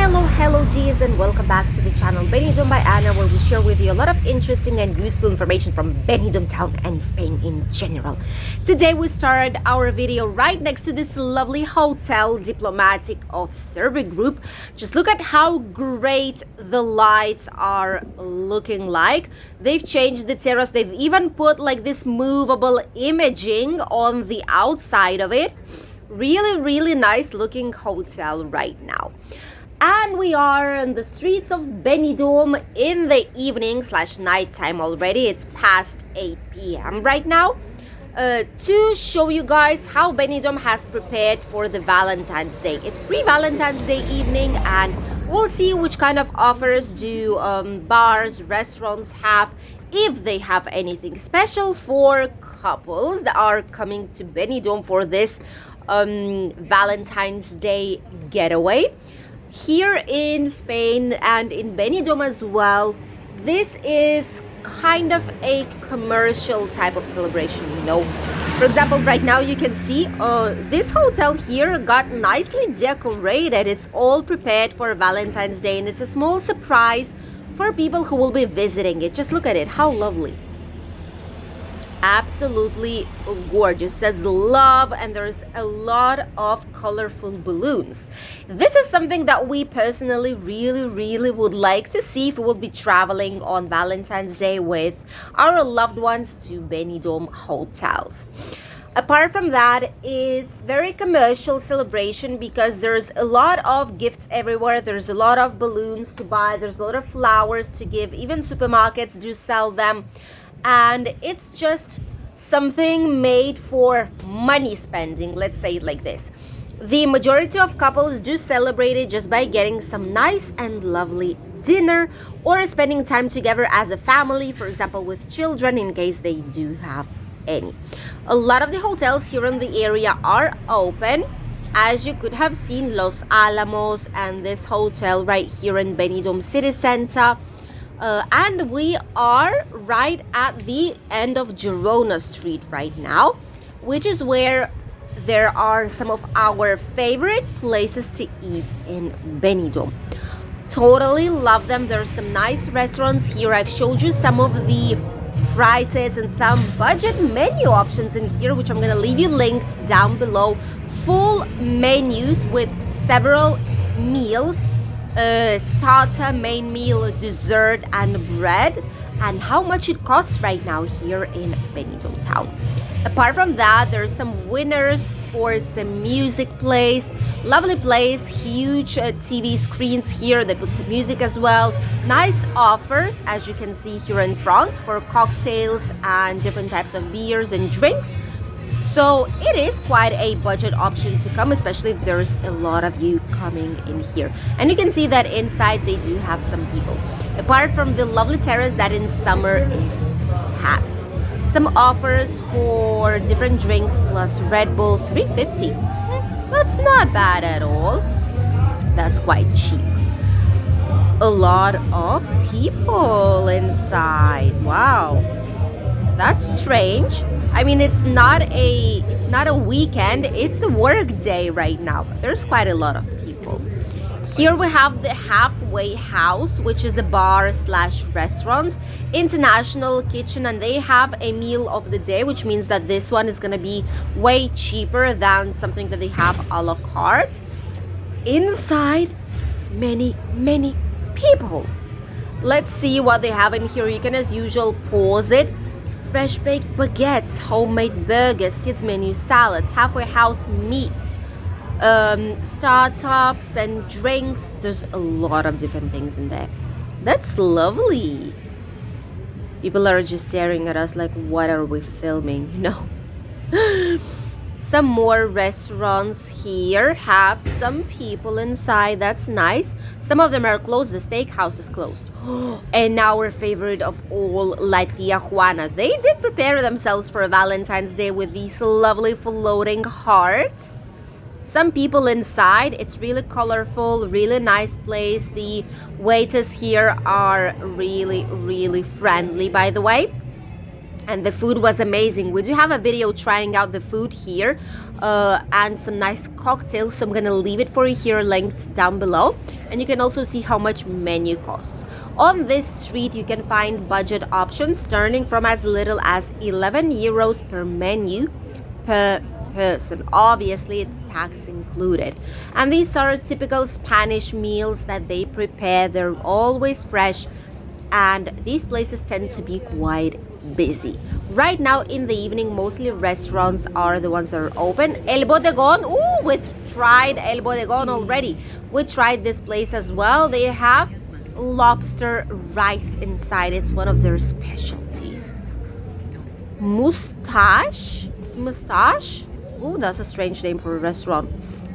Hello Ds, and welcome back to the channel Benidorm by Ana, where we share with you a lot of interesting and useful information from Benidorm Town and Spain in general. Today we started our video right next to this lovely hotel, Diplomatic of Survey Group. Just look at how great the lights are looking like. They've changed the terrace. They've even put like this movable imaging on the outside of it. Really nice looking hotel right now. And we are on the streets of Benidorm in the evening / nighttime already. It's past 8 p.m. right now. To show you guys how Benidorm has prepared for the Valentine's Day. It's pre-Valentine's Day evening, and we'll see which kind of offers do bars, restaurants have, if they have anything special for couples that are coming to Benidorm for this Valentine's Day getaway. Here in Spain and in Benidorm as well, this is kind of a commercial type of celebration, you know. For example, right now you can see this hotel here got nicely decorated. It's all prepared for Valentine's Day, and it's a small surprise for people who will be visiting it. Just look at it, how lovely. Absolutely gorgeous. It says love, and there's a lot of colorful balloons. This is something that we personally really would like to see if we will be traveling on Valentine's Day with our loved ones to Benidorm Hotels. Apart from that, it's very commercial celebration because there's a lot of gifts everywhere. There's a lot of balloons to buy. There's a lot of flowers to give. Even supermarkets do sell them. And it's just something made for money spending, let's say it like this. The majority of couples do celebrate it just by getting some nice and lovely dinner or spending time together as a family, for example, with children in case they do have any. A lot of the hotels here in the area are open. As you could have seen, Los Alamos and this hotel right here in Benidorm City Center. And we are right at the end of Girona Street right now, which is where there are some of our favorite places to eat in Benidorm. Totally love them. There's some nice restaurants here. I've showed you some of the prices and some budget menu options in here, which I'm going to leave you linked down below. Full menus with several meals. Starter, main meal, dessert, and bread, and how much it costs right now here in Benidorm Town. Apart from that, there's some Winners Sports and Music place. Lovely place, huge TV screens here. They put some music as well. Nice offers, as you can see here in front, for cocktails and different types of beers and drinks. So it is quite a budget option to come, especially if there's a lot of you coming in here. And you can see that inside they do have some people. Apart from the lovely terrace that in summer is packed. Some offers for different drinks plus Red Bull, $3.50. That's not bad at all. That's quite cheap. A lot of people inside. Wow. That's strange. I mean, it's not a weekend, it's a work day right now, but there's quite a lot of people. Here we have the Halfway House, which is a bar / restaurant, international kitchen, and they have a meal of the day, which means that this one is gonna be way cheaper than something that they have a la carte. Inside, many people. Let's see what they have in here. You can, as usual, pause it. Fresh baked baguettes, homemade burgers, kids menu, salads, Halfway House meat, startups and drinks. There's a lot of different things in there. That's lovely. People are just staring at us like, what are we filming? You know. Some more restaurants here have some people inside. That's nice. Some of them are closed. The steakhouse is closed. And our favorite of all, La Tia Juana. They did prepare themselves for Valentine's Day with these lovely floating hearts. Some people inside. It's really colorful, really nice place. The waiters here are really friendly, by the way. and the food was amazing. We do have a video trying out the food here and some nice cocktails, so I'm gonna leave it for you here linked down below, and you can also see how much menu costs. On this street you can find budget options starting from as little as 11 euros per menu per person. Obviously it's tax included, and these are typical Spanish meals that they prepare. They're always fresh, and these places tend to be quite busy. Right now in the evening, mostly restaurants are the ones that are open. El Bodegón, we've tried El Bodegón already. We tried this place as well. They have lobster rice inside. It's one of their specialties. Mustache? It's Mustache? Oh, that's a strange name for a restaurant.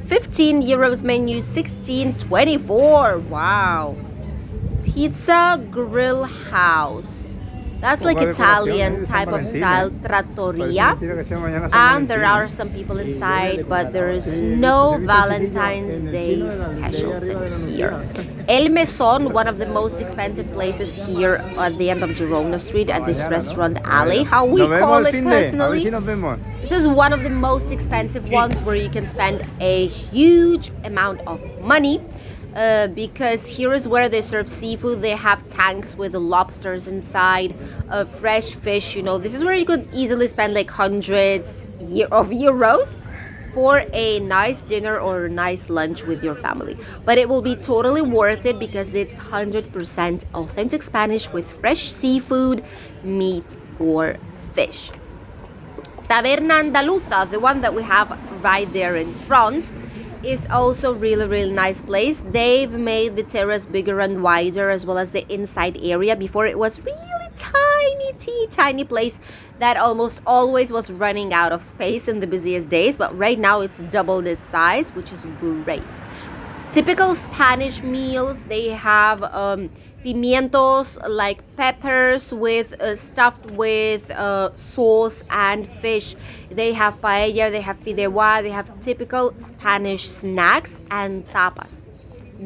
15 euros menu, 16.24. Wow. Pizza Grill House. That's like Italian type of style, trattoria. And there are some people inside, but there is no Valentine's Day specials in here. El Mesón, one of the most expensive places here at the end of Girona Street at this restaurant alley, how we call it personally. This is one of the most expensive ones where you can spend a huge amount of money. Because here is where they serve seafood. They have tanks with lobsters inside, fresh fish. You know, this is where you could easily spend like hundreds of euros for a nice dinner or a nice lunch with your family. But it will be totally worth it because it's 100% authentic Spanish with fresh seafood, meat, or fish. Taberna Andaluza, the one that we have right there in front, is also really nice place. They've made the terrace bigger and wider, as well as the inside area. Before it was really tiny place that almost always was running out of space in the busiest days, but right now it's double this size, which is great. Typical Spanish meals, they have pimientos, like peppers with stuffed with sauce and fish. They have paella, they have fideuá, they have typical Spanish snacks and tapas.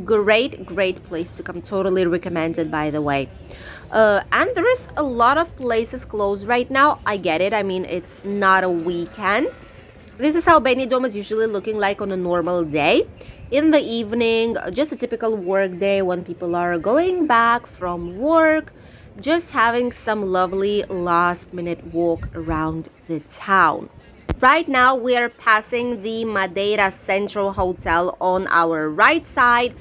Great place to come. Totally recommended, by the way. And there is a lot of places closed right now. I get it. I mean, it's not a weekend. This is how Benidorm is usually looking like on a normal day. In the evening, just a typical work day when people are going back from work, just having some lovely last-minute walk around the town. Right now, we are passing the Madeira Central Hotel on our right side.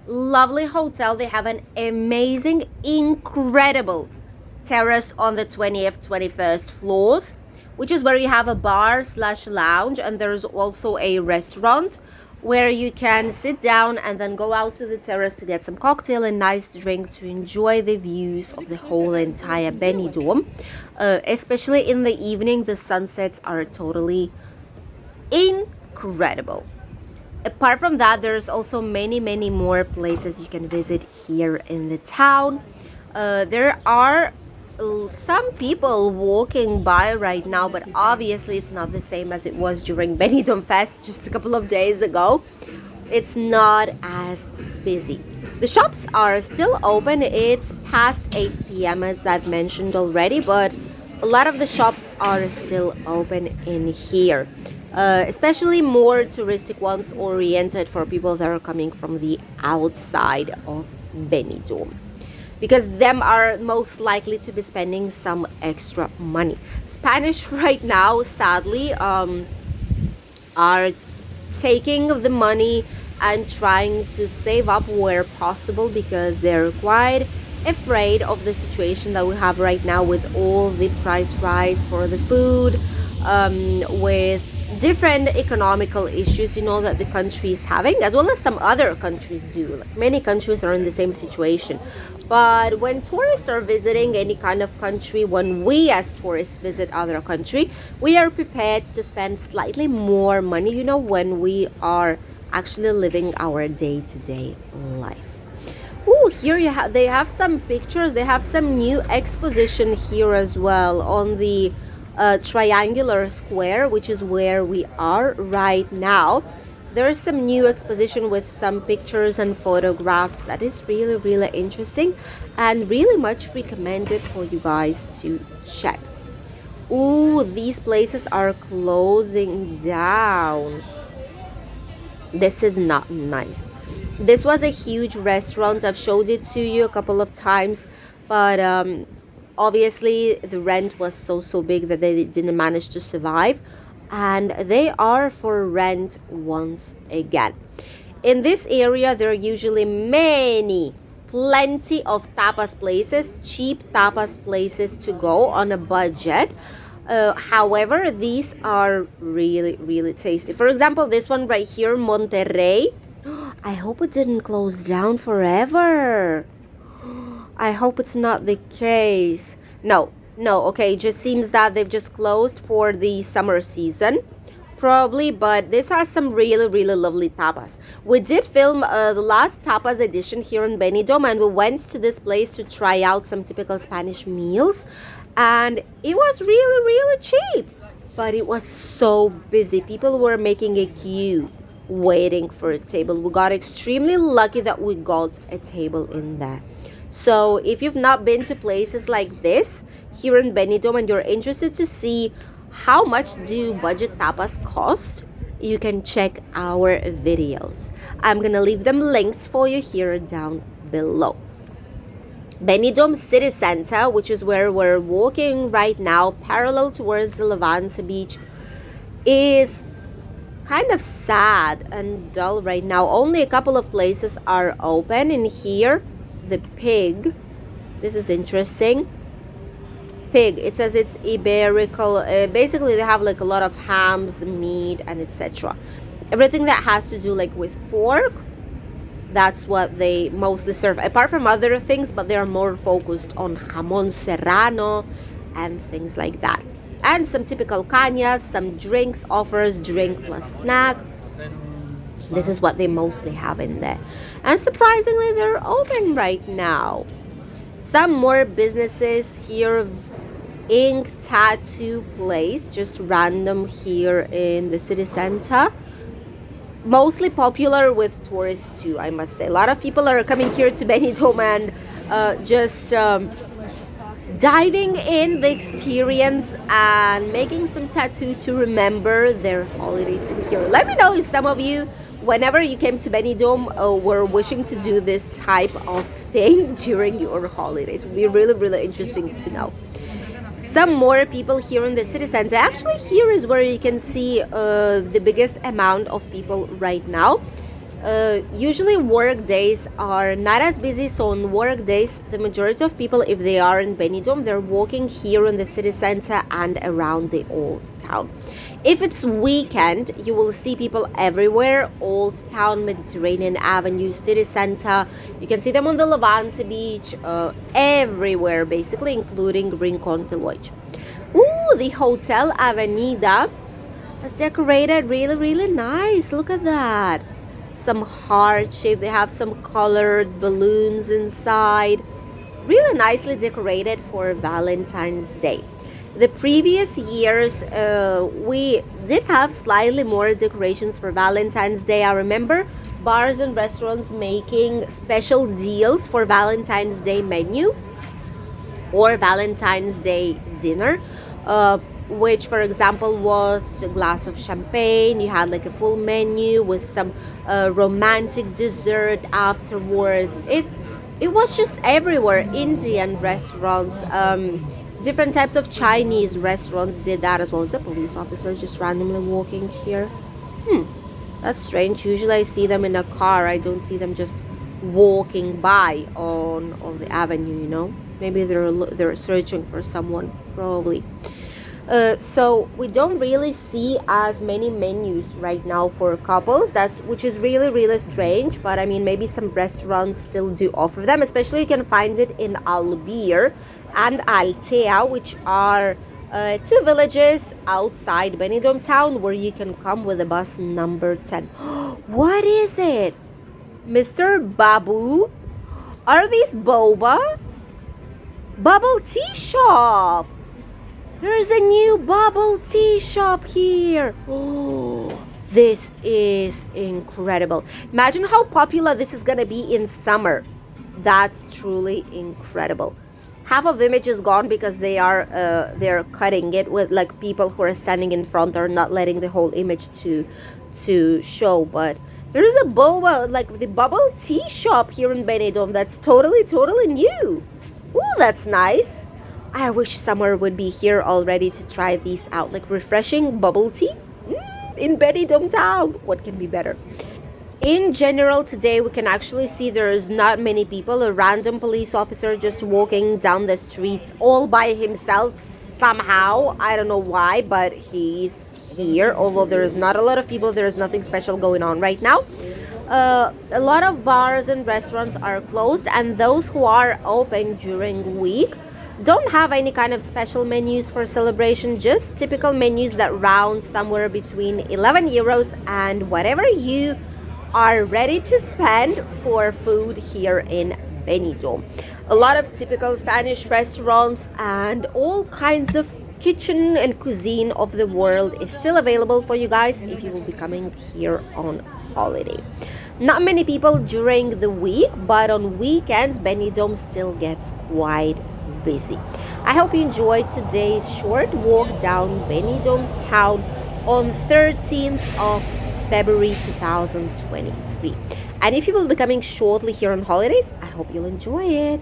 Lovely hotel. They have an amazing, incredible terrace on the 20th, 21st floors, which is where you have a bar/lounge, and there's also a restaurant where you can sit down and then go out to the terrace to get some cocktail and nice drink to enjoy the views of the whole entire Benidorm. Especially in the evening, the sunsets are totally incredible. Apart from that, there's also many more places you can visit here in the town. There are some people walking by right now, but obviously it's not the same as it was during Benidorm Fest just a couple of days ago. It's not as busy. The shops are still open. It's past 8 p.m. as I've mentioned already, but a lot of the shops are still open in here, especially more touristic ones oriented for people that are coming from the outside of Benidorm, because them are most likely to be spending some extra money. Spanish right now, sadly, are taking the money and trying to save up where possible because they're quite afraid of the situation that we have right now with all the price rise for the food, with different economical issues, you know, that the country is having, as well as some other countries do. Like, many countries are in the same situation. But when tourists are visiting any kind of country, when we as tourists visit other country, we are prepared to spend slightly more money, you know, when we are actually living our day-to-day life. Ooh, here they have some pictures. They have some new exposition here as well on the triangular square, which is where we are right now. There's some new exposition with some pictures and photographs that is really interesting and really much recommended for you guys to check. Ooh, these places are closing down. This is not nice. This was a huge restaurant. I've showed it to you a couple of times, but obviously the rent was so big that they didn't manage to survive, and they are for rent once again. In this area, there are usually plenty of tapas places, cheap tapas places to go on a budget. However, these are really tasty. For example, this one right here, Monterrey. I hope it didn't close down forever. I hope it's not the case. No, okay, it just seems that they've just closed for the summer season. Probably, but this has some really lovely tapas. We did film the last tapas edition here in Benidorm, and we went to this place to try out some typical Spanish meals, and it was really cheap, but it was so busy. People were making a queue waiting for a table. We got extremely lucky that we got a table in there. So if you've not been to places like this here in Benidorm and you're interested to see how much do budget tapas cost, you can check our videos. I'm gonna leave them linked for you here down below. Benidorm City Center, which is where we're walking right now, parallel towards the Levante Beach, is kind of sad and dull right now. Only a couple of places are open. In here, the Pig, this is interesting. Pig, it says it's iberical. Basically they have like a lot of hams, meat, and etc. Everything that has to do like with pork, that's what they mostly serve, apart from other things, but they are more focused on jamon serrano and things like that, and some typical cañas, some drinks offers, drink plus snack. This is what they mostly have in there, and surprisingly they're open right now. Some more businesses here. Ink tattoo place, just random here in the city center. Mostly popular with tourists too, I must say. A lot of people are coming here to Benidorm and just diving in the experience and making some tattoo to remember their holidays in here. Let me know if some of you, whenever you came to Benidorm, were wishing to do this type of thing during your holidays. It would be really interesting to know. Some more people here in the city center. Actually, here is where you can see the biggest amount of people right now. Usually work days are not as busy, so on work days the majority of people, if they are in Benidorm, they're walking here in the city center and around the Old Town. If it's weekend, you will see people everywhere. Old Town, Mediterranean Avenue, city center. You can see them on the Levante Beach, everywhere basically, including Rincon de Lodge. Ooh, the Hotel Avenida is decorated really nice. Look at that. Some heart shape. They have some colored balloons inside. Really nicely decorated for Valentine's Day. The previous years, we did have slightly more decorations for Valentine's Day. I remember bars and restaurants making special deals for Valentine's Day menu or Valentine's Day dinner, which, for example, was a glass of champagne. You had like a full menu with some romantic dessert afterwards. It was just everywhere. Indian restaurants, different types of Chinese restaurants did that as well. As a police officer just randomly walking here. That's strange. Usually I see them in a car. I don't see them just walking by on the avenue, you know. Maybe they're searching for someone, probably. So we don't really see as many menus right now for couples, which is really strange, but I mean, maybe some restaurants still do offer them. Especially you can find it in Altea and Altea, which are two villages outside Benidorm town where you can come with the bus number 10. What is it? Mr. Babu? Are these boba? Bubble tea shop! There's a new bubble tea shop here. Oh, this is incredible. Imagine how popular this is gonna be in summer. That's truly incredible. Half of the image is gone because they're cutting it with like people who are standing in front are not letting the whole image to show. But there is a boba, like the bubble tea shop here in Benidorm that's totally new. Ooh, that's nice. I wish summer would be here already to try these out. Like refreshing bubble tea in Benidorm Town. What can be better? In general, today we can actually see there's not many people. A random police officer just walking down the streets all by himself somehow. I don't know why, but he's here. Although there is not a lot of people, there is nothing special going on right now. A lot of bars and restaurants are closed, and those who are open during week don't have any kind of special menus for celebration, just typical menus that round somewhere between 11 euros and whatever you are ready to spend for food here in Benidorm. A lot of typical Spanish restaurants and all kinds of kitchen and cuisine of the world is still available for you guys if you will be coming here on holiday. Not many people during the week, but on weekends Benidorm still gets quite busy. I hope you enjoyed today's short walk down Benidorm's town on 13th of February 2023. And if you will be coming shortly here on holidays, I hope you'll enjoy it.